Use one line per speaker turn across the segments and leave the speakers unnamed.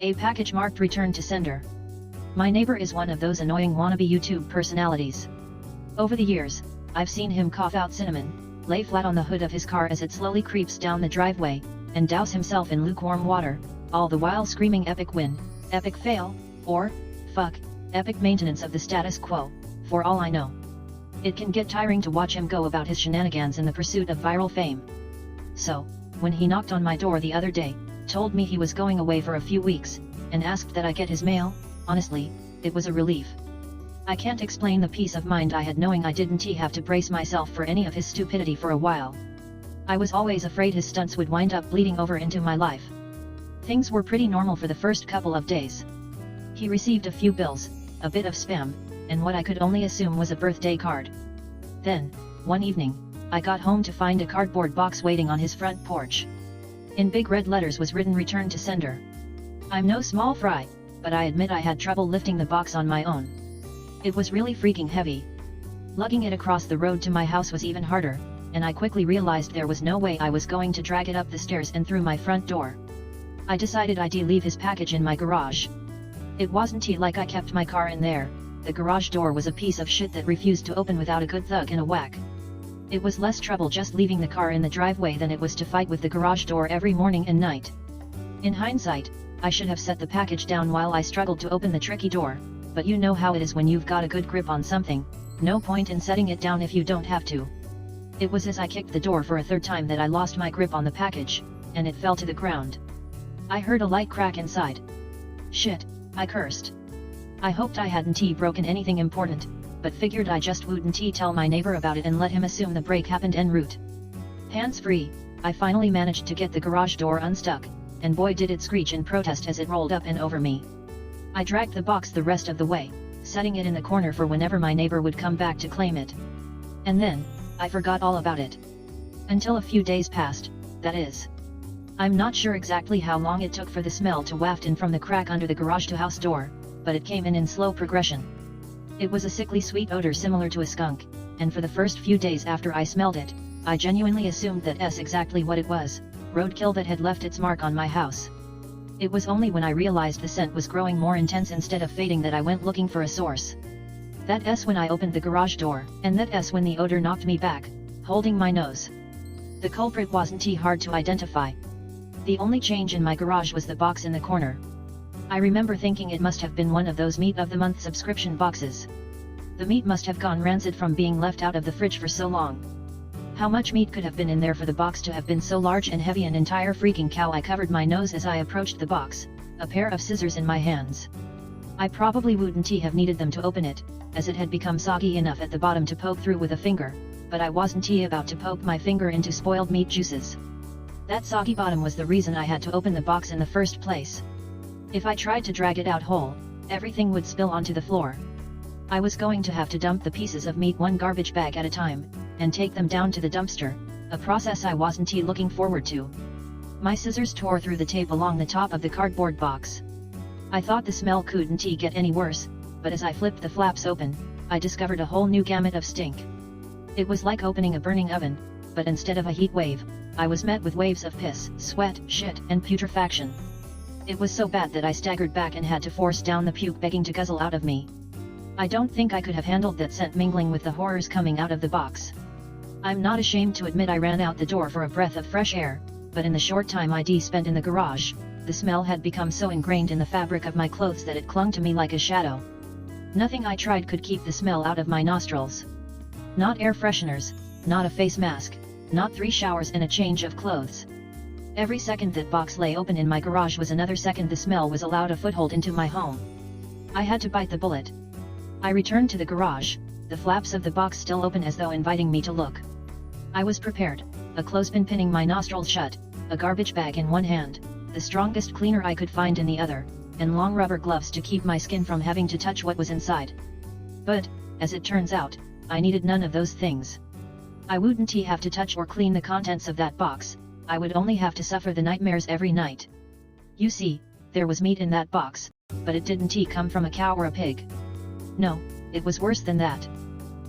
A package marked return to sender. My neighbor is one of those annoying wannabe YouTube personalities. Over the years, I've seen him cough out cinnamon, lay flat on the hood of his car as it slowly creeps down the driveway, and douse himself in lukewarm water, all the while screaming epic win, epic fail, or, fuck, epic maintenance of the status quo, for all I know. It can get tiring to watch him go about his shenanigans in the pursuit of viral fame. So, when he knocked on my door the other day, told me he was going away for a few weeks, and asked that I get his mail, honestly, it was a relief. I can't explain the peace of mind I had knowing I didn't have to brace myself for any of his stupidity for a while. I was always afraid his stunts would wind up bleeding over into my life. Things were pretty normal for the first couple of days. He received a few bills, a bit of spam, and what I could only assume was a birthday card. Then, one evening, I got home to find a cardboard box waiting on his front porch. In big red letters was written return to sender. I'm no small fry, but I admit I had trouble lifting the box on my own. It was really freaking heavy. Lugging it across the road to my house was even harder, and I quickly realized there was no way I was going to drag it up the stairs and through my front door. I decided I'd leave his package in my garage. It wasn't like I kept my car in there, the garage door was a piece of shit that refused to open without a good thug and a whack. It was less trouble just leaving the car in the driveway than it was to fight with the garage door every morning and night. In hindsight, I should have set the package down while I struggled to open the tricky door, but you know how it is when you've got a good grip on something, no point in setting it down if you don't have to. It was as I kicked the door for a third time that I lost my grip on the package, and it fell to the ground. I heard a light crack inside. Shit, I cursed. I hoped I hadn't broken anything important, but figured I just wouldn't tell my neighbor about it and let him assume the break happened en route. Hands free, I finally managed to get the garage door unstuck, and boy did it screech in protest as it rolled up and over me. I dragged the box the rest of the way, setting it in the corner for whenever my neighbor would come back to claim it. And then, I forgot all about it. Until a few days passed, that is. I'm not sure exactly how long it took for the smell to waft in from the crack under the garage-to-house door, but it came in slow progression. It was a sickly sweet odor similar to a skunk, and for the first few days after I smelled it, I genuinely assumed that's exactly what it was, roadkill that had left its mark on my house. It was only when I realized the scent was growing more intense instead of fading that I went looking for a source. That's when I opened the garage door, and that's when the odor knocked me back, holding my nose. The culprit wasn't hard to identify. The only change in my garage was the box in the corner. I remember thinking it must have been one of those meat of the month subscription boxes. The meat must have gone rancid from being left out of the fridge for so long. How much meat could have been in there for the box to have been so large and heavy? An entire freaking cow. I covered my nose as I approached the box, a pair of scissors in my hands. I probably wouldn't have needed them to open it, as it had become soggy enough at the bottom to poke through with a finger, but I wasn't about to poke my finger into spoiled meat juices. That soggy bottom was the reason I had to open the box in the first place. If I tried to drag it out whole, everything would spill onto the floor. I was going to have to dump the pieces of meat one garbage bag at a time, and take them down to the dumpster, a process I wasn't looking forward to. My scissors tore through the tape along the top of the cardboard box. I thought the smell couldn't get any worse, but as I flipped the flaps open, I discovered a whole new gamut of stink. It was like opening a burning oven, but instead of a heat wave, I was met with waves of piss, sweat, shit, and putrefaction. It was so bad that I staggered back and had to force down the puke begging to guzzle out of me. I don't think I could have handled that scent mingling with the horrors coming out of the box. I'm not ashamed to admit I ran out the door for a breath of fresh air, but in the short time I'd spent in the garage, the smell had become so ingrained in the fabric of my clothes that it clung to me like a shadow. Nothing I tried could keep the smell out of my nostrils. Not air fresheners, not a face mask, not 3 showers and a change of clothes. Every second that box lay open in my garage was another second the smell was allowed a foothold into my home. I had to bite the bullet. I returned to the garage, the flaps of the box still open as though inviting me to look. I was prepared, a clothespin pinning my nostrils shut, a garbage bag in one hand, the strongest cleaner I could find in the other, and long rubber gloves to keep my skin from having to touch what was inside. But, as it turns out, I needed none of those things. I wouldn't have to touch or clean the contents of that box, I would only have to suffer the nightmares every night. You see, there was meat in that box, but it didn't come from a cow or a pig. No, it was worse than that.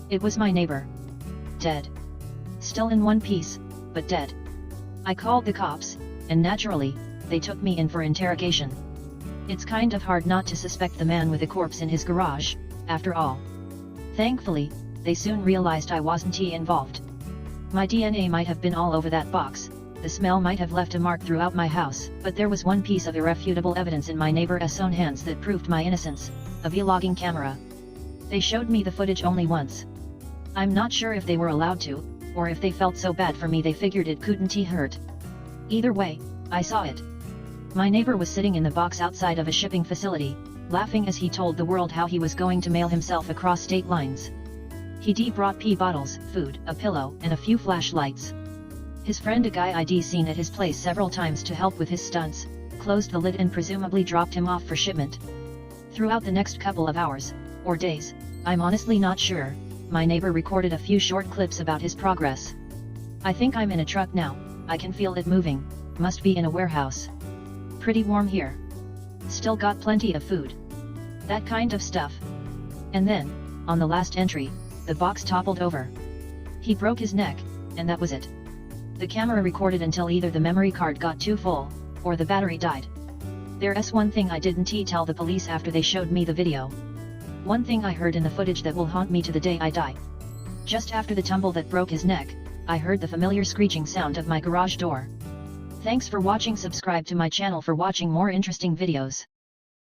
It was my neighbor. Dead. Still in one piece, but dead. I called the cops, and naturally, they took me in for interrogation. It's kind of hard not to suspect the man with a corpse in his garage, after all. Thankfully, they soon realized I wasn't involved. My DNA might have been all over that box, the smell might have left a mark throughout my house, but there was one piece of irrefutable evidence in my neighbor's own hands that proved my innocence: a vlogging camera. They showed me the footage only once. I'm not sure if they were allowed to, or if they felt so bad for me they figured it couldn't hurt. Either way, I saw it. My neighbor was sitting in the box outside of a shipping facility, laughing as he told the world how he was going to mail himself across state lines. He brought pee bottles, food, a pillow, and a few flashlights. His friend, a guy I'd seen at his place several times to help with his stunts, closed the lid and presumably dropped him off for shipment. Throughout the next couple of hours, or days, I'm honestly not sure, my neighbor recorded a few short clips about his progress. I think I'm in a truck now, I can feel it moving, must be in a warehouse. Pretty warm here. Still got plenty of food. That kind of stuff. And then, on the last entry, the box toppled over. He broke his neck, and that was it. The camera recorded until either the memory card got too full, or the battery died. There's one thing I didn't tell the police after they showed me the video. One thing I heard in the footage that will haunt me to the day I die. Just after the tumble that broke his neck, I heard the familiar screeching sound of my garage door. Thanks for watching. Subscribe to my channel for watching more interesting videos.